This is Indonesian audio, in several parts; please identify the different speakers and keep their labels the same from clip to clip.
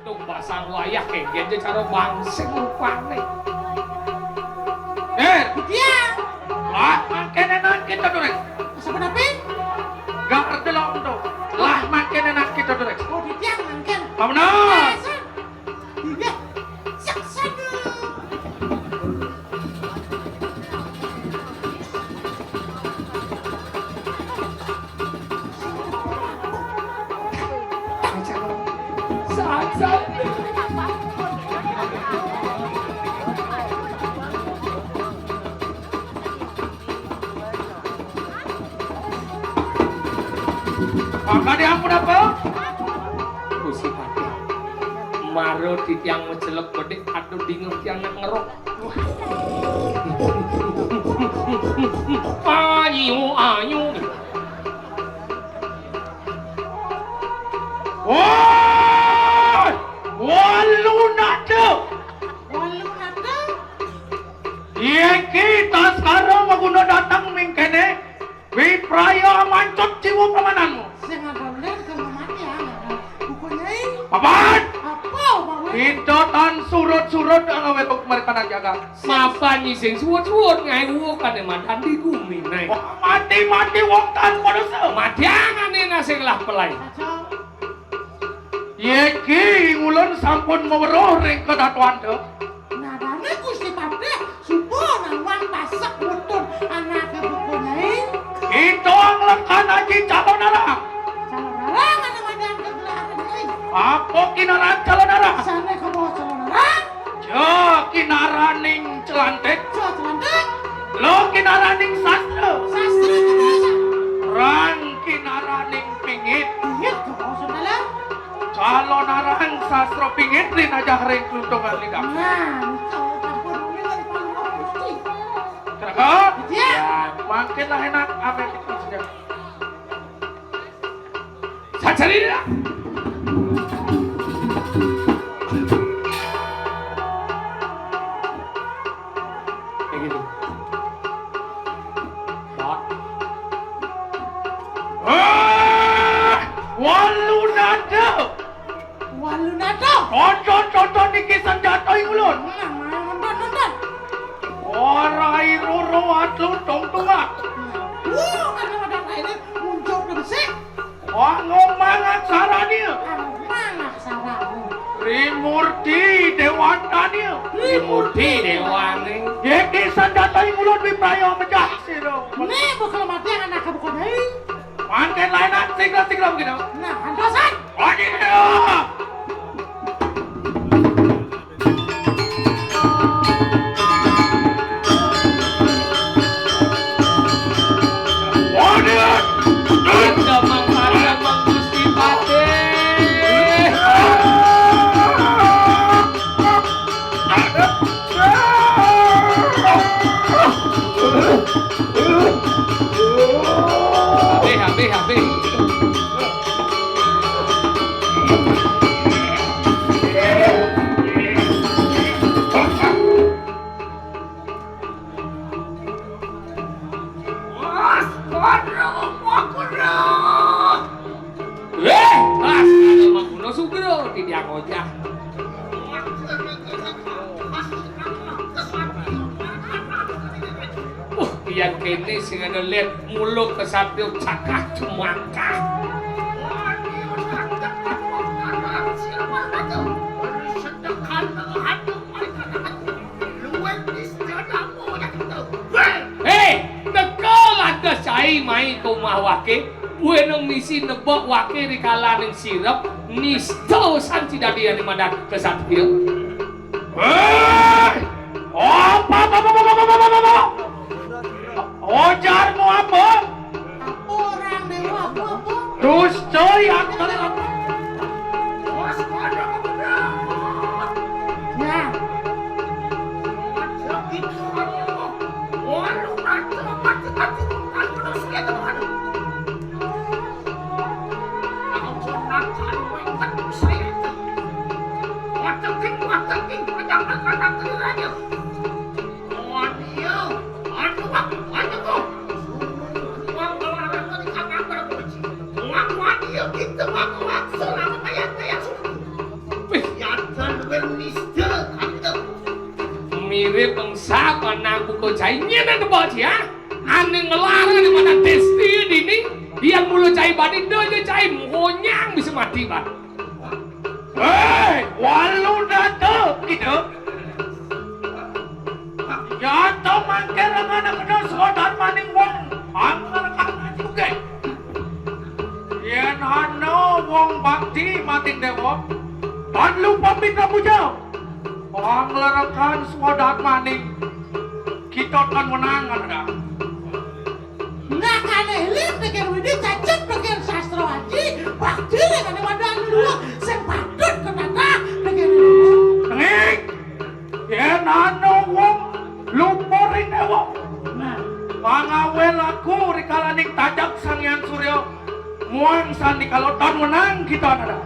Speaker 1: Tumbak sang wayah kenggen cara bangsing rupane.
Speaker 2: Dia.
Speaker 3: Lah makin enak kita Durek.
Speaker 2: Sebenarnya
Speaker 3: Gak ngerti lo untuk. Lah makin enak kita Durek.
Speaker 2: oh di tiang mungkin.
Speaker 3: Benar.
Speaker 2: Iya. Saksana.
Speaker 3: Maka diampun apa?
Speaker 1: Gusti Pati. Maro di tiang mejelek bedek aduh dingung tiang nak ngerok. Ayu.
Speaker 3: Woi! Walu nada.
Speaker 2: Walu nada.
Speaker 3: Iya kita sekarang mau datang mingkene. Wipraya mancut jiwa pamananmu.
Speaker 2: Sing ngadolen ke mamanya. Bukunya ini.
Speaker 3: Paman!
Speaker 2: Apa bawa?
Speaker 3: Intotan surut-surut ngawe kok mereka nak jaga.
Speaker 1: Mapa nyising suwut-suwut ngayu kan mantan di gumi naik.
Speaker 3: Mati wong tan manusia.
Speaker 1: Madiangane nasing lah pelai.
Speaker 2: Aja.
Speaker 3: Yeki ngulon sampun meweruh ring kedatuan tuh.
Speaker 2: Nadane Gusti Pati subuh nang wan pasak wetun anake bukunya ini.
Speaker 3: Itu ang lekan aji calon arah.
Speaker 2: Calon larang ada madang kegelaran ini.
Speaker 3: Apa kinaran calon arah?
Speaker 2: Sana ke bawah calon larang.
Speaker 3: Jo kinaraning celantik.
Speaker 2: Coba celantik.
Speaker 3: Lo kinaraning sastra.
Speaker 2: Sastra ke bawah.
Speaker 3: Rang kinaraning pingit.
Speaker 2: Ingat ke bawah saudara.
Speaker 3: Calon arang sastra pingit rin aja ring keluntungan lidah.
Speaker 2: Nah, kalau campur ini dari paling Gusti.
Speaker 3: Kenapa?
Speaker 2: Iya.
Speaker 3: Makin lah enak apa yang kita saja.
Speaker 1: Sacari dah. Kayak gitu. Bot.
Speaker 3: Walu nada.
Speaker 2: Walu nado.
Speaker 3: Contoh niki senjata ulun.
Speaker 2: Nah, nonton.
Speaker 3: Orai roro atlu tong tunga.
Speaker 2: Karena madang ini muncul ke besik.
Speaker 3: Wangong mangat sarania.
Speaker 2: Mana saramu?
Speaker 3: Rimurti dewantania.
Speaker 1: Trimurti dewane.
Speaker 3: Yeki senjata ulun wipraya pecah siro.
Speaker 2: Nih bakal mati yang anak bukan ini.
Speaker 3: Makin lainat sigla begitu.
Speaker 2: Nah, antosan.
Speaker 3: Waduh.
Speaker 1: Mandang Gusti Pati. Habis. Maguno Sugro tidak ngojah. Yang kene sing ana lihat muluk kesatria cakah cemangkah. Cai mai ke omah wake, bueneng misi nebok wake rikala ning sirep, nisto sanci dadiane mandat kesatria.
Speaker 3: Apa? Ojarmu apa?
Speaker 2: Orang dewa apa?
Speaker 3: Terus coy aku.
Speaker 2: Ya.
Speaker 1: mirip bangsa panang buko cai nyana tebak ya ane ngelarang di mana desti ini yang mulu cai badi doja cai monyang bisa mati ban
Speaker 3: Hei, walu datu gitu. Ya tau mangke rangana kena sodar maning wong anggar kangen juga. Yen hano wong bakti mating dewa, dan lupa minta puja. Panglarakan sodar maning, kita kan menangan dah.
Speaker 2: Nggak kane hilir dengan widi cacet dengan sastra aji bakti dengan wadah dulu sing patut kenata dengan dulu
Speaker 3: Tengik, yen hano wong luporing dewa.
Speaker 2: nah
Speaker 3: Pangawel aku rikalaning tajak sangyan suryo muang sandi kalau tahun menang kita ada.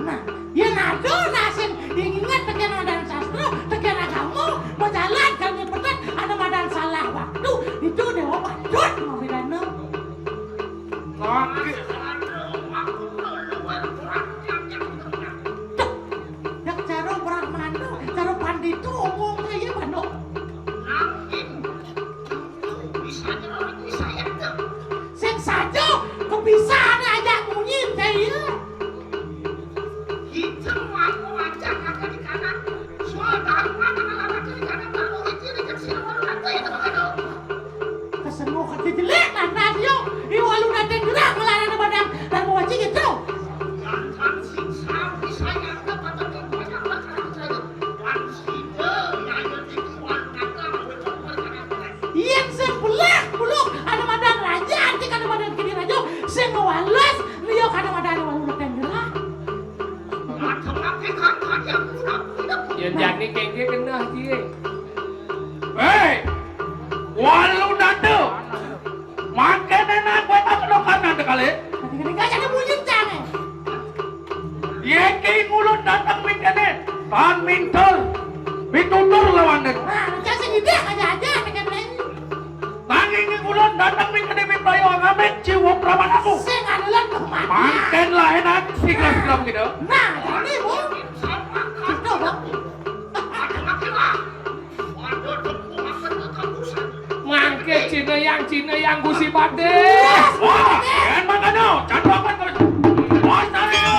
Speaker 2: nah yang ada nasin ingat dengan wadah sastra dengan agama berjalan kami petat ada wadah salah waktu itu dewa patut mau bidana
Speaker 3: Sakit.
Speaker 2: dak cara brahmana cara panditu omong kaya mano sing saja kebiasaan aja munyim kaya kesenguh hati jelek lah radio iwalu dateng gerak melarang badang dan mewajib gitu yang sebelah buluk ada madang raja anti ada madang kini raja sing ngewales liyo kada madang iwalu dateng gerak
Speaker 1: yang jadi kengke kena dia
Speaker 3: Hei, walu nado. Makan enak gue tak kena kanan kali.
Speaker 2: kadang-kadang gak jadi munyim jangan
Speaker 3: Yeki ngulun datang mingkene. Tan mintul. Bitutur lawan den.
Speaker 2: nah jangan segede aja dengan lain
Speaker 3: Tangi ngulun datang mingkene bibayo ngamen jiwa praman aku.
Speaker 2: sing adalah kematian
Speaker 3: Makan lah enak sigram-sigram gitu.
Speaker 2: nah jadi bu gitu bang
Speaker 1: mangke Cina yang gusi bade
Speaker 3: Wah, yan makano. Canduakan kau. Wah, tayo.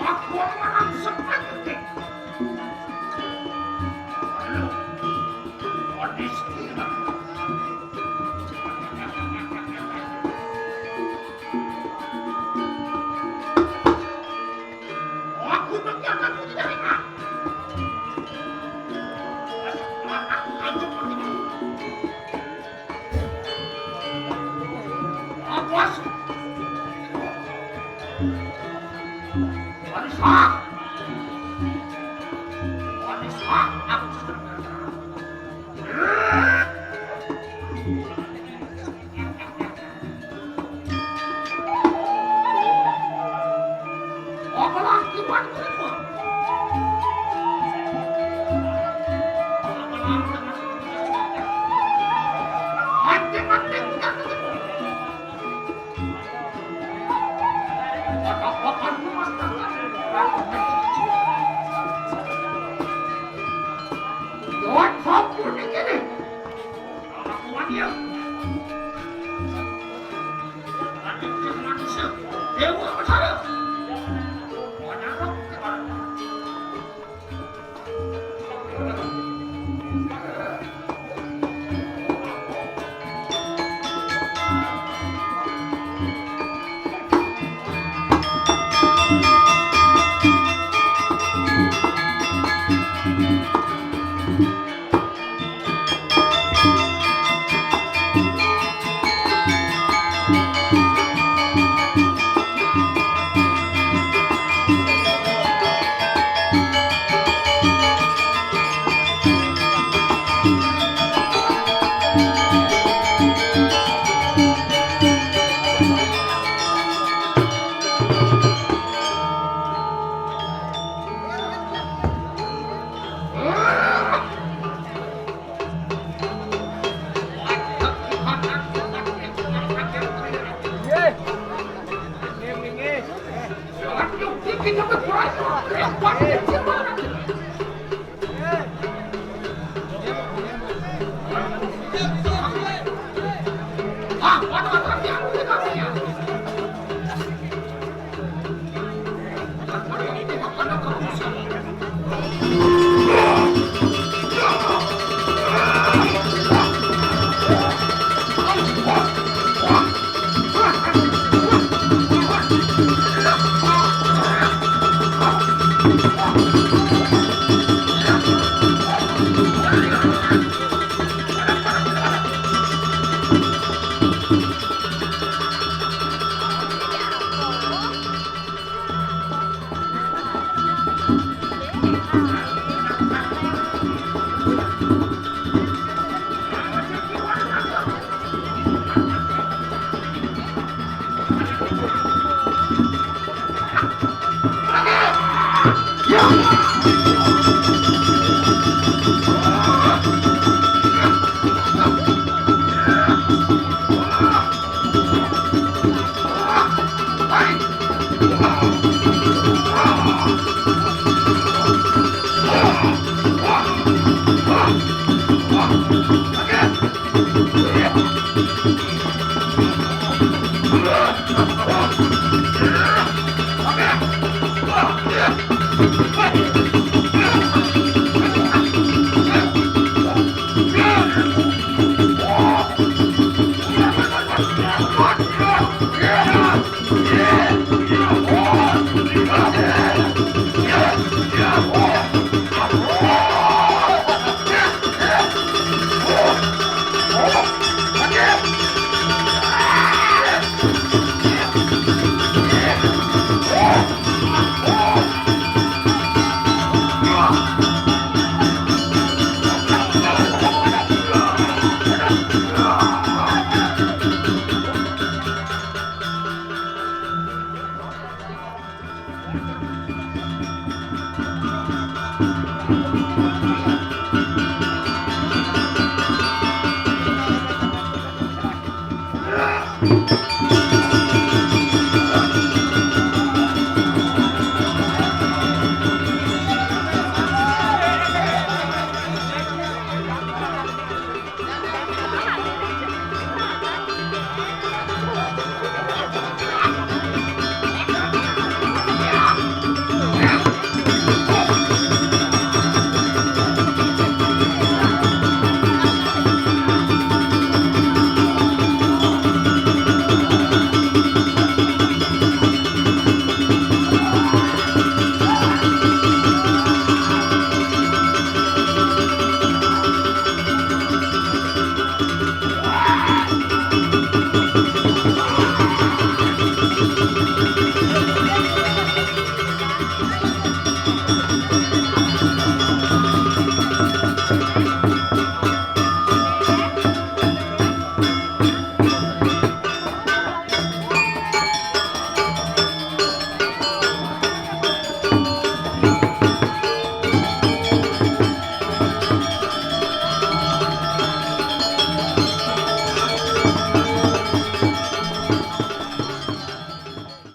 Speaker 3: Aku akan seperti lalu kondisi aku membiarkanmu tidak ingat. Awas! Wanita! Wanita! Aku sudah apa lagi buatku itu? Mati-mati tidak ketemu. Apa-apaan master? Jawab sabun ini. Aku mania. Nanti manusia. Dewa besar.